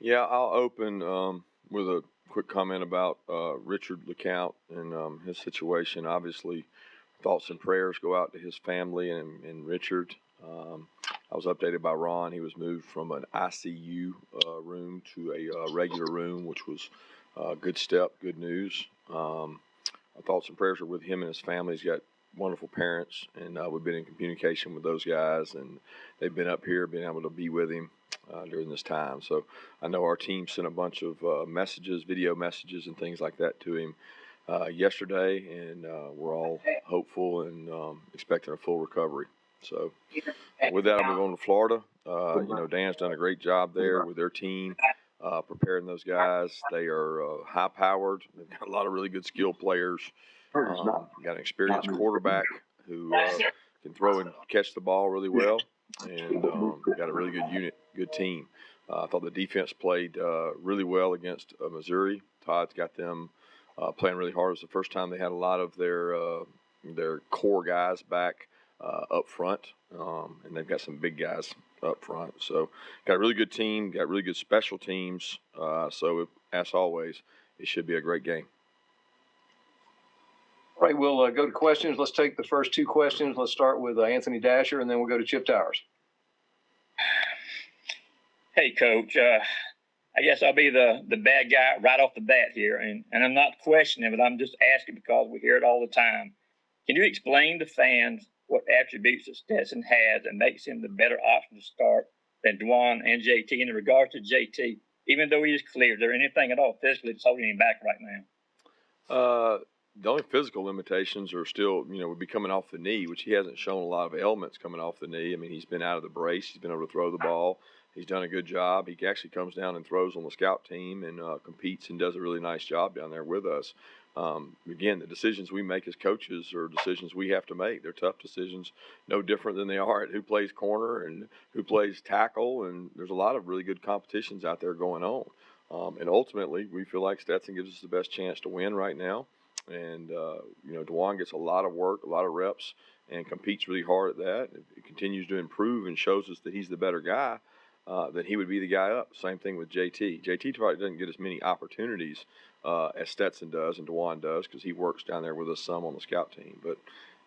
Yeah, I'll open with a quick comment about Richard LeCounte and his situation. Obviously, thoughts and prayers go out to his family and Richard. I was updated by Ron. He was moved from an ICU room to a regular room, which was a good step, good news. Our thoughts and prayers are with him and his family. He's got wonderful parents, and we've been in communication with those guys, and they've been up here, been able to be with him during this time. So I know our team sent a bunch of messages, video messages, and things like that to him yesterday, and we're all hopeful and expecting a full recovery. So with that, I'll move on to Florida. Dan's done a great job there with their team, preparing those guys. They are high-powered. They've got a lot of really good skilled players. Got an experienced quarterback who can throw and catch the ball really well, and got a really good unit, good team. I thought the defense played really well against Missouri. Todd's got them playing really hard. It was the first time they had a lot of their core guys back up front, and they've got some big guys up front. So got a really good team, got really good special teams. As always, it should be a great game. All right, we'll go to questions. Let's take the first two questions. Let's start with Anthony Dasher, and then we'll go to Chip Towers. Hey, Coach. I guess I'll be the bad guy right off the bat here, and I'm not questioning it, but I'm just asking because we hear it all the time. Can you explain to fans what attributes that Stetson has that makes him the better option to start than Dwan and JT? And in regards to JT, even though he is clear, is there anything at all physically that's holding him back right now? The only physical limitations are still, would be coming off the knee, which he hasn't shown a lot of ailments coming off the knee. I mean, he's been out of the brace. He's been able to throw the ball. He's done a good job. He actually comes down and throws on the scout team and competes and does a really nice job down there with us. Again, the decisions we make as coaches are decisions we have to make. They're tough decisions, no different than they are at who plays corner and who plays tackle. And there's a lot of really good competitions out there going on. And ultimately, we feel like Stetson gives us the best chance to win right now. And, Dwan gets a lot of work, a lot of reps, and competes really hard at that. If he continues to improve and shows us that he's the better guy, then he would be the guy up. Same thing with JT. JT probably doesn't get as many opportunities as Stetson does and Dwan does because he works down there with us some on the scout team. But,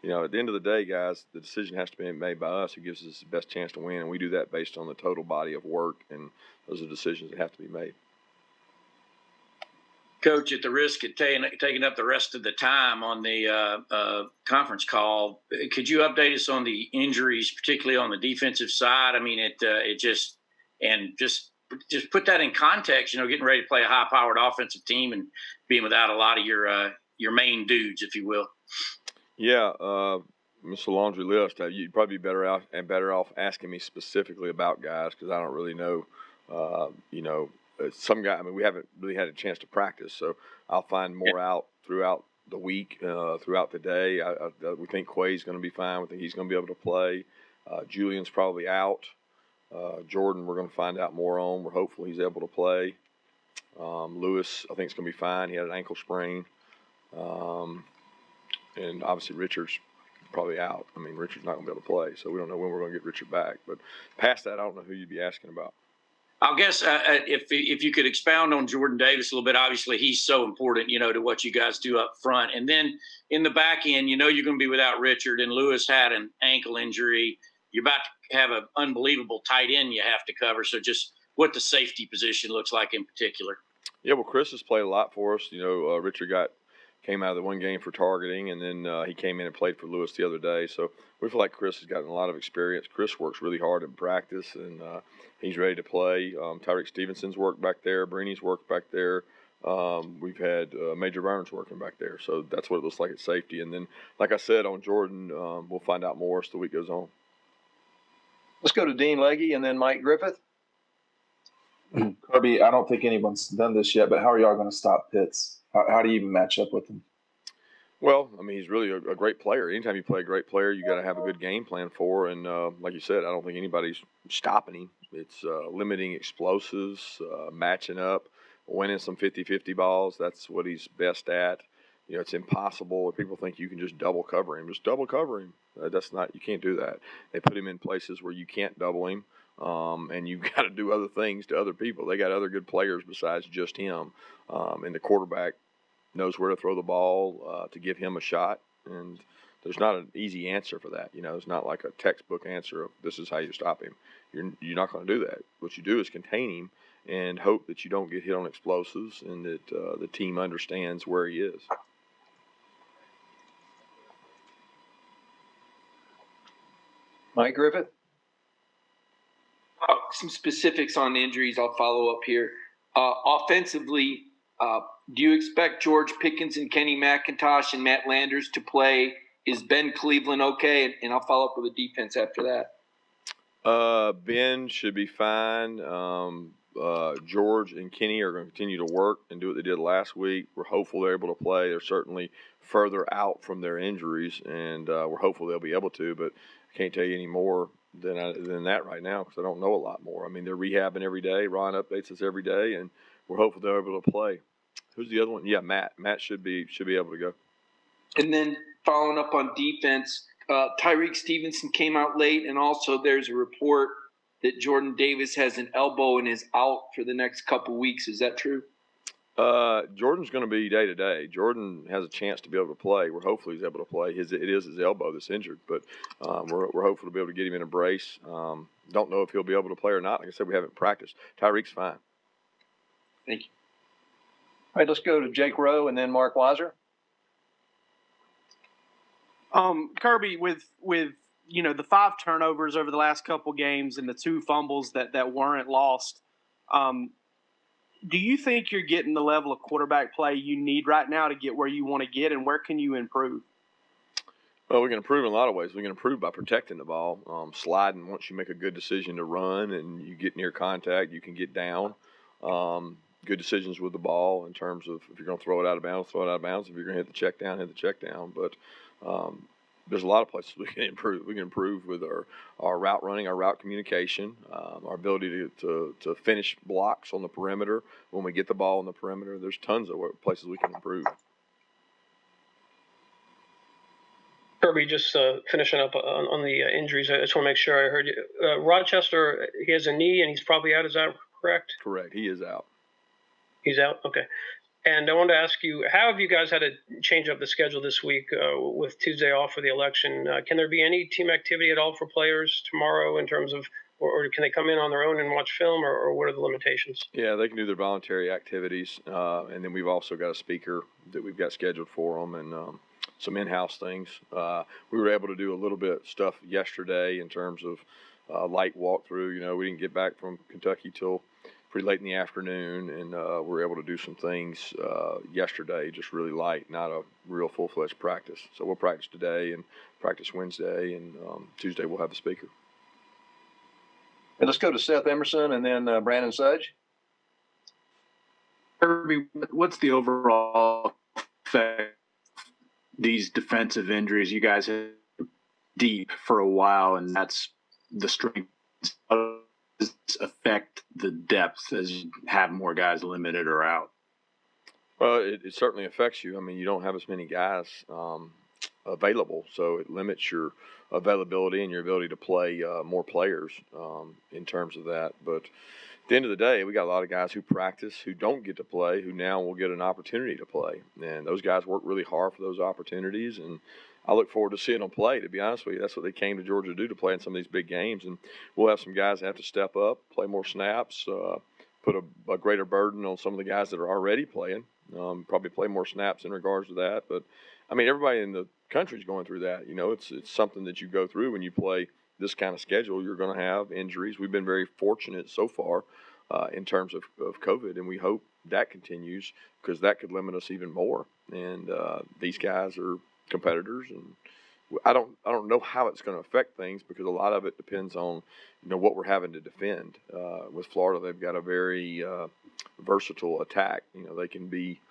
at the end of the day, guys, the decision has to be made by us who gives us the best chance to win, and we do that based on the total body of work, and those are decisions that have to be made. Coach, at the risk of taking up the rest of the time on the conference call, could you update us on the injuries, particularly on the defensive side? I mean, just put that in context. Getting ready to play a high-powered offensive team and being without a lot of your main dudes, if you will. Yeah, it's a laundry list. You'd probably be better off asking me specifically about guys because I don't really know. Some guy. I mean, we haven't really had a chance to practice, so I'll find more out throughout the week, throughout the day. We think Quay's going to be fine. We think he's going to be able to play. Julian's probably out. Jordan, we're going to find out more on. We're hopeful he's able to play. Lewis, I think, is going to be fine. He had an ankle sprain. And obviously Richard's probably out. I mean, Richard's not going to be able to play, so we don't know when we're going to get Richard back. But past that, I don't know who you'd be asking about. I guess if you could expound on Jordan Davis a little bit, obviously he's so important, to what you guys do up front. And then in the back end, you're going to be without Richard, and Lewis had an ankle injury. You're about to have an unbelievable tight end you have to cover. So just what the safety position looks like in particular. Yeah, well, Chris has played a lot for us. Richard came out of the one game for targeting, and then he came in and played for Lewis the other day. So we feel like Chris has gotten a lot of experience. Chris works really hard in practice, and he's ready to play. Tyreek Stevenson's worked back there. Breeny's worked back there. We've had Major Burns working back there. So that's what it looks like at safety. And then, like I said, on Jordan, we'll find out more as the week goes on. Let's go to Dean Legge and then Mike Griffith. Kirby, I don't think anyone's done this yet, but how are y'all going to stop Pitts? How do you even match up with him? Well, I mean, he's really a great player. Anytime you play a great player, you got to have a good game plan for. And like you said, I don't think anybody's stopping him. It's limiting explosives, matching up, winning some 50-50 balls. That's what he's best at. It's impossible. If people think you can just double cover him, just double cover him. You can't do that. They put him in places where you can't double him, and you've got to do other things to other people. They got other good players besides just him, and the quarterback knows where to throw the ball to give him a shot. And there's not an easy answer for that. It's not like a textbook answer of this is how you stop him. You're not going to do that. What you do is contain him and hope that you don't get hit on explosives and that the team understands where he is. Mike Griffith? Some specifics on injuries. I'll follow up here. Offensively, do you expect George Pickens and Kenny McIntosh and Matt Landers to play? Is Ben Cleveland okay? And I'll follow up with the defense after that. Ben should be fine. George and Kenny are going to continue to work and do what they did last week. We're hopeful they're able to play. They're certainly further out from their injuries, and we're hopeful they'll be able to, but I can't tell you any more than that right now because I don't know a lot more. I mean, they're rehabbing every day. Ron updates us every day, and we're hopeful they're able to play. Who's the other one? Yeah, Matt. Matt should be able to go. And then following up on defense, Tyreek Stevenson came out late, and also there's a report that Jordan Davis has an elbow and is out for the next couple weeks. Is that true? Jordan's going to be day to day. Jordan has a chance to be able to play. We're hopeful he's able to play. It is his elbow that's injured, but we're hopeful to be able to get him in a brace. Don't know if he'll be able to play or not. Like I said, we haven't practiced. Tyreek's fine. Thank you. All right, let's go to Jake Rowe and then Mark Weiser. Kirby, with the 5 turnovers over the last couple games and the 2 fumbles that weren't lost, do you think you're getting the level of quarterback play you need right now to get where you want to get, and where can you improve? Well, we can improve in a lot of ways. We can improve by protecting the ball, sliding once you make a good decision to run and you get near contact, you can get down. Good decisions with the ball in terms of if you're going to throw it out of bounds, throw it out of bounds. If you're going to hit the check down, hit the check down. But there's a lot of places we can improve. We can improve with our route running, our route communication, our ability to finish blocks on the perimeter when we get the ball on the perimeter. There's tons of places we can improve. Kirby, just finishing up on the injuries, I just want to make sure I heard you. Rochester, he has a knee and he's probably out. Is that correct? Correct. He is out. He's out? Okay. And I wanted to ask you, how have you guys had to change up the schedule this week with Tuesday off for the election? Can there be any team activity at all for players tomorrow in terms of, or can they come in on their own and watch film, or what are the limitations? Yeah, they can do their voluntary activities. And then we've also got a speaker that we've got scheduled for them and some in-house things. We were able to do a little bit of stuff yesterday in terms of light walkthrough. We didn't get back from Kentucky till pretty late in the afternoon, and we were able to do some things yesterday, just really light, not a real full-fledged practice. So we'll practice today and practice Wednesday, and Tuesday we'll have a speaker. And let's go to Seth Emerson and then Brandon Sudge. Kirby, what's the overall effect these defensive injuries? You guys have deep for a while, and that's the strength. Affect the depth as you have more guys limited or out? Well, it certainly affects you. I mean, you don't have as many guys available, so it limits your availability and your ability to play more players in terms of that. But at the end of the day, we got a lot of guys who practice, who don't get to play, who now will get an opportunity to play. And those guys work really hard for those opportunities, and I look forward to seeing them play, to be honest with you. That's what they came to Georgia to do, to play in some of these big games. And we'll have some guys that have to step up, play more snaps, put a greater burden on some of the guys that are already playing, probably play more snaps in regards to that. But, I mean, everybody in the country is going through that. It's something that you go through when you play this kind of schedule. You're going to have injuries. We've been very fortunate so far in terms of COVID, and we hope that continues because that could limit us even more. And these guys are competitors, and I don't know how it's going to affect things because a lot of it depends on what we're having to defend. With Florida, they've got a very versatile attack. They can be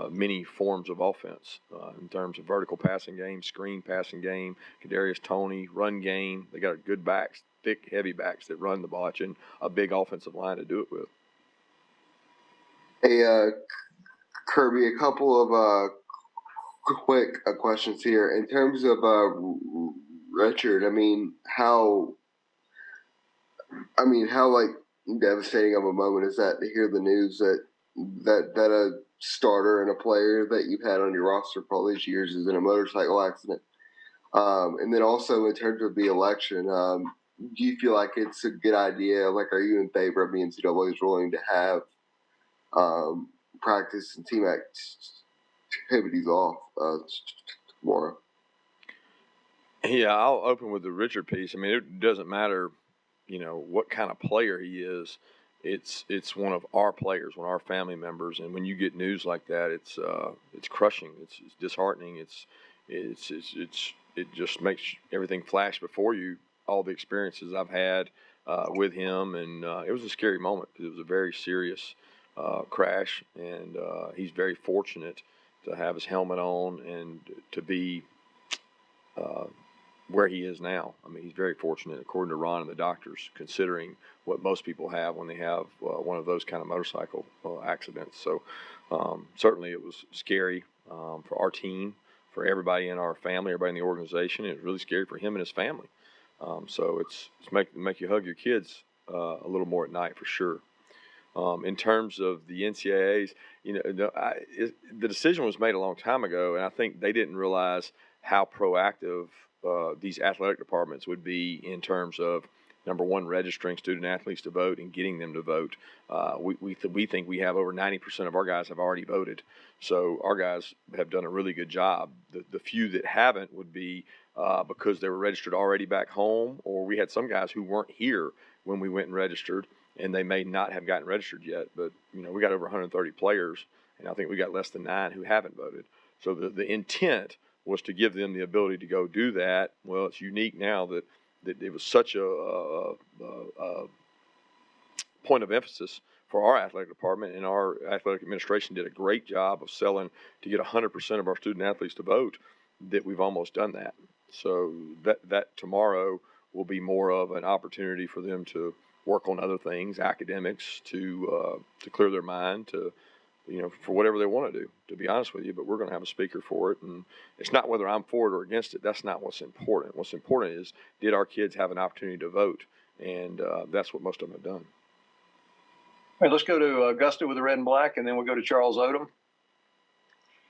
many forms of offense in terms of vertical passing game, screen passing game, Kadarius Toney, run game. They got good backs, thick, heavy backs that run the ball, and a big offensive line to do it with. Hey, Kirby, a couple of quick questions here. In terms of Richard, I mean, how I mean, how like devastating of a moment is that to hear the news that a starter and a player that you've had on your roster for all these years is in a motorcycle accident. And then also in terms of the election, do you feel like it's a good idea? Like, are you in favor of the NCAA's ruling to have practice and team activities off tomorrow? Yeah, I'll open with the Richard piece. I mean, it doesn't matter, what kind of player he is. It's one of our players, one of our family members, and when you get news like that, it's crushing. It's disheartening. It just makes everything flash before you. All the experiences I've had with him, and it was a scary moment because it was a very serious crash, and he's very fortunate to have his helmet on and to be where he is now. I mean, he's very fortunate, according to Ron and the doctors, considering what most people have when they have one of those kind of motorcycle accidents. So certainly it was scary for our team, for everybody in our family, everybody in the organization. It was really scary for him and his family. So it's make you hug your kids a little more at night for sure. In terms of the NCAAs, the decision was made a long time ago, and I think they didn't realize how proactive these athletic departments would be in terms of, number one, registering student athletes to vote and getting them to vote. We think we have over 90% of our guys have already voted, so our guys have done a really good job. The few that haven't would be because they were registered already back home, or we had some guys who weren't here when we went and registered, and they may not have gotten registered yet. But we got over 130 players, and I think we got less than 9 who haven't voted. So the intent was to give them the ability to go do that. Well, it's unique now that it was such a point of emphasis for our athletic department, and our athletic administration did a great job of selling to get 100% of our student athletes to vote, that we've almost done that. So that tomorrow will be more of an opportunity for them to work on other things, academics, to clear their mind, to for whatever they want to do, to be honest with you. But we're going to have a speaker for it, and it's not whether I'm for it or against it. That's not what's important. What's important is, did our kids have an opportunity to vote? And that's what most of them have done. All right, let's go to Augusta with the red and black, and then we'll go to Charles Odom.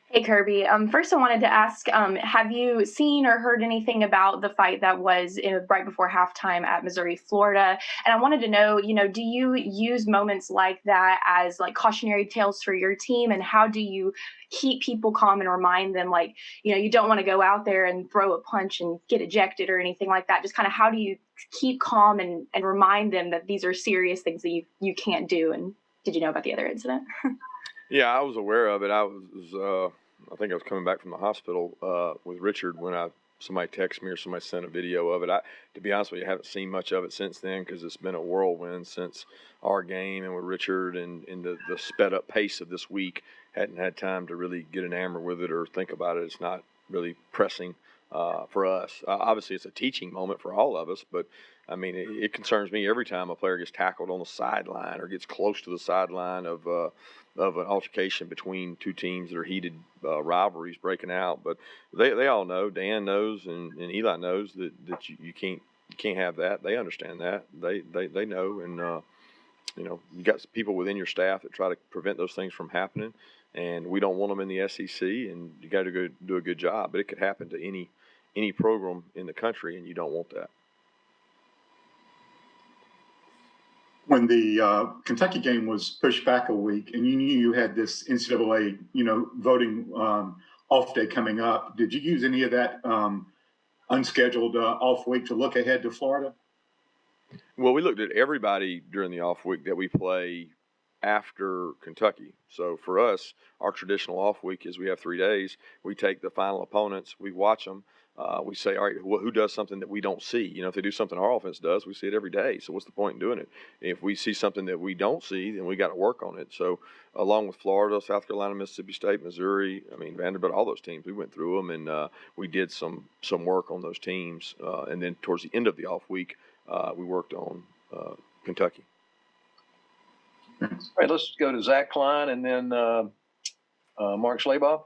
Hey, Kirby. First, I wanted to ask, have you seen or heard anything about the fight that was right before halftime at Missouri, Florida? And I wanted to know, do you use moments like that as like cautionary tales for your team? And how do you keep people calm and remind them, like, you don't want to go out there and throw a punch and get ejected or anything like that? Just kind of how do you keep calm and remind them that these are serious things that you can't do? And did you know about the other incident? Yeah, I was aware of it. I think I was coming back from the hospital with Richard when somebody texted me or somebody sent a video of it. To be honest with you, I haven't seen much of it since then, because it's been a whirlwind since our game, and with Richard and the sped up pace of this week, hadn't had time to really get enamored with it or think about it. It's not really pressing for us. Obviously, it's a teaching moment for all of us, but I mean, it concerns me every time a player gets tackled on the sideline or gets close to the sideline of an altercation between two teams that are heated rivalries breaking out. But they all know, Dan knows, and Eli knows that you can't have that. They understand that. They know, and you got people within your staff that try to prevent those things from happening, and we don't want them in the SEC, and you got to go do a good job. But it could happen to any program in the country, and you don't want that. When the Kentucky game was pushed back a week, and you knew you had this NCAA, voting off day coming up, did you use any of that unscheduled off week to look ahead to Florida? Well, we looked at everybody during the off week that we play after Kentucky. So for us, our traditional off week is we have 3 days. We take the final opponents, we watch them. We say, all right, who does something that we don't see? If they do something our offense does, we see it every day. So what's the point in doing it? If we see something that we don't see, then we got to work on it. So along with Florida, South Carolina, Mississippi State, Missouri, Vanderbilt, all those teams, we went through them, and we did some work on those teams. And then towards the end of the off week, we worked on Kentucky. All right, let's go to Zach Klein and then Mark Schlabach.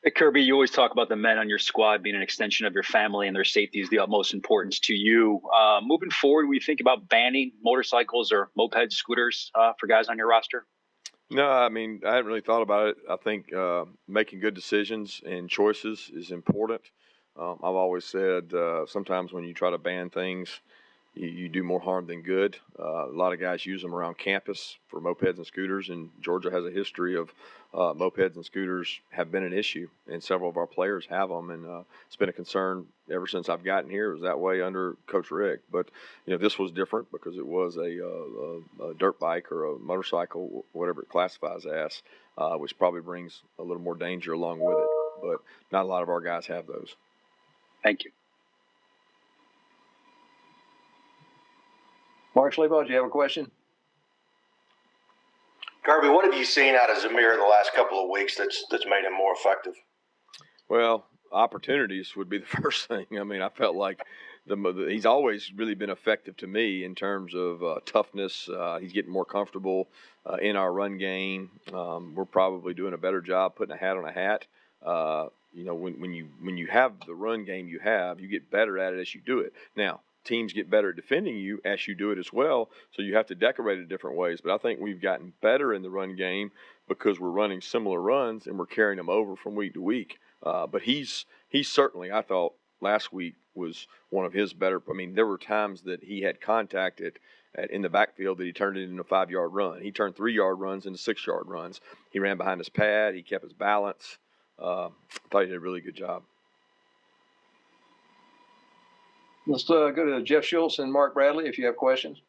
Hey, Kirby, you always talk about the men on your squad being an extension of your family and their safety is the utmost importance to you. Moving forward, we think about banning motorcycles or moped scooters for guys on your roster? No, I mean, I hadn't really thought about it. I think making good decisions and choices is important. I've always said sometimes when you try to ban things, you do more harm than good. A lot of guys use them around campus for mopeds and scooters, and Georgia has a history of mopeds and scooters have been an issue, and several of our players have them, and it's been a concern ever since I've gotten here. It was that way under Coach Rick, but this was different because it was a dirt bike or a motorcycle, whatever it classifies as, which probably brings a little more danger along with it. But not a lot of our guys have those. Thank you. Mark Schleybaugh, do you have a question? Kirby, what have you seen out of Zamir the last couple of weeks that's made him more effective? Well, opportunities would be the first thing. I mean, I felt like he's always really been effective to me in terms of toughness. He's getting more comfortable in our run game. We're probably doing a better job putting a hat on a hat. When you have the run game you get better at it as you do it. Now, teams get better at defending you as you do it as well, so you have to decorate it different ways. But I think we've gotten better in the run game because we're running similar runs and we're carrying them over from week to week. But he's certainly, I thought last week was one of his better. I mean, there were times that he had contact in the backfield that he turned it into a 5-yard run. He turned 3-yard runs into 6-yard runs. He ran behind his pad. He kept his balance. I thought he did a really good job. Let's go to Jeff Schultz and Mark Bradley if you have questions.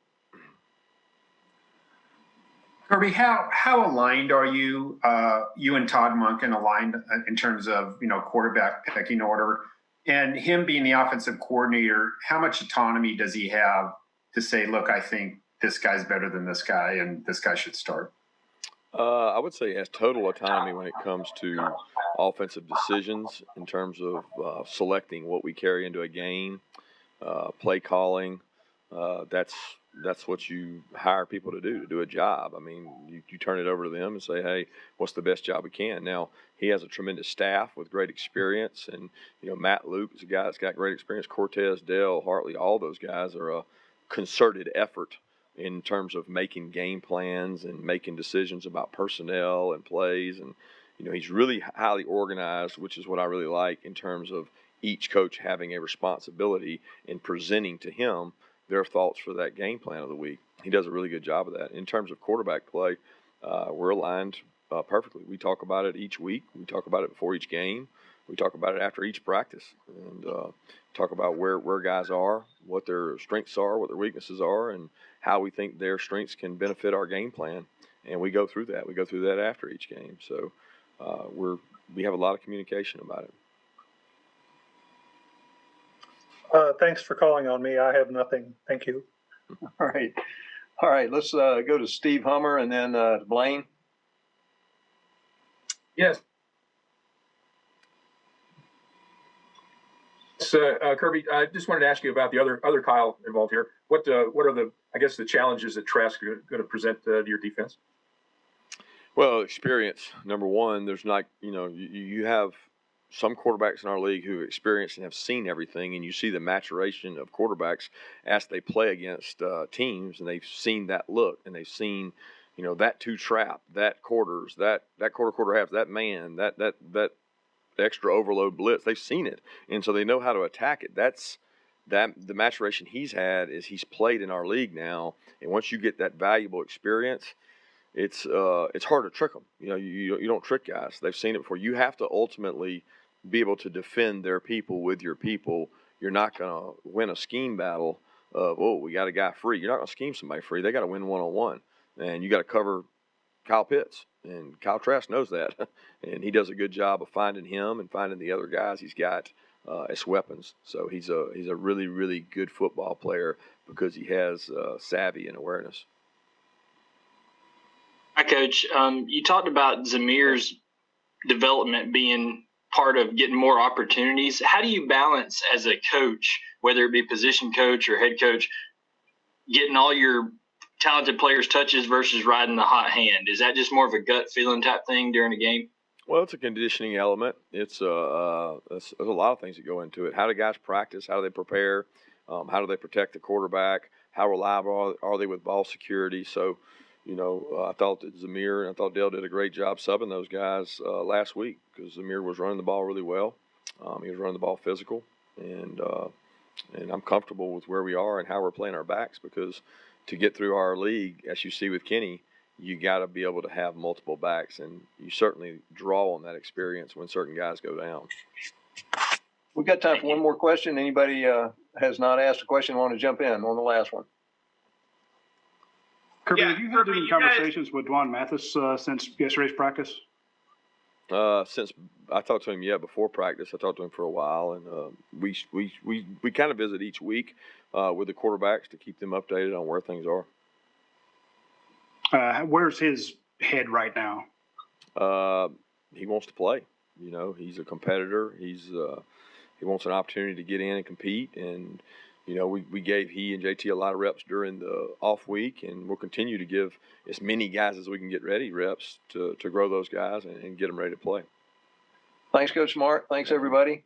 Kirby, how aligned are you, you and Todd Monken aligned in terms of, quarterback pecking order? And him being the offensive coordinator, how much autonomy does he have to say, look, I think this guy's better than this guy and this guy should start? I would say he has total autonomy when it comes to offensive decisions in terms of selecting what we carry into a game, play calling. That's what you hire people to do a job. I mean, you turn it over to them and say, hey, what's the best job we can? Now, he has a tremendous staff with great experience. And, Matt Luke is a guy that's got great experience. Cortez, Dale, Hartley, all those guys are a concerted effort in terms of making game plans and making decisions about personnel and plays. And, he's really highly organized, which is what I really like in terms of each coach having a responsibility in presenting to him their thoughts for that game plan of the week. He does a really good job of that. In terms of quarterback play, we're aligned perfectly. We talk about it each week. We talk about it before each game. We talk about it after each practice and talk about where guys are, what their strengths are, what their weaknesses are, and how we think their strengths can benefit our game plan. And we go through that. We go through that after each game. So we have a lot of communication about it. Thanks for calling on me. I have nothing. Thank you. All right. Let's go to Steve Hummer and then Blaine. Yes. So, Kirby, I just wanted to ask you about the other Kyle involved here. What are the challenges that Trask are going to present to your defense? Well, experience, number one. There's not, you have some quarterbacks in our league who've experienced and have seen everything, and you see the maturation of quarterbacks as they play against teams, and they've seen that look, and they've seen, that two trap, that quarters, that quarter half, that man, that extra overload blitz. They've seen it, and so they know how to attack it. The maturation he's had is he's played in our league now, and once you get that valuable experience, it's hard to trick them. You don't trick guys. They've seen it before. You have to ultimately be able to defend their people with your people. You're not going to win a scheme battle of, we got a guy free. You're not going to scheme somebody free. They got to win one-on-one, and you got to cover Kyle Pitts, and Kyle Trask knows that, and he does a good job of finding him and finding the other guys he's got as weapons. So he's a really, really good football player because he has savvy and awareness. Hi, Coach. You talked about Zamir's development being part of getting more opportunities. How do you balance as a coach, whether it be position coach or head coach, getting all your talented players touches versus riding the hot hand? Is that just more of a gut feeling type thing during a game? Well, it's a conditioning element. It's there's a lot of things that go into it. How do guys practice? How do they prepare? How do they protect the quarterback? How reliable are they with ball security? So, I thought that Zamir and I thought Dale did a great job subbing those guys last week because Zamir was running the ball really well. He was running the ball physical, and I'm comfortable with where we are and how we're playing our backs because to get through our league, as you see with Kenny, you got to be able to have multiple backs, and you certainly draw on that experience when certain guys go down. We've got time for one more question. Anybody has not asked a question want to jump in on the last one? Kirby, have you had any conversations with Dwan Mathis since yesterday's practice? Since I talked to him, before practice, I talked to him for a while, and we kind of visit each week with the quarterbacks to keep them updated on where things are. Where's his head right now? He wants to play. He's a competitor. He wants an opportunity to get in and compete, and we gave he and JT a lot of reps during the off week, and we'll continue to give as many guys as we can get ready reps to grow those guys and get them ready to play. Thanks, Coach Smart. Thanks, everybody.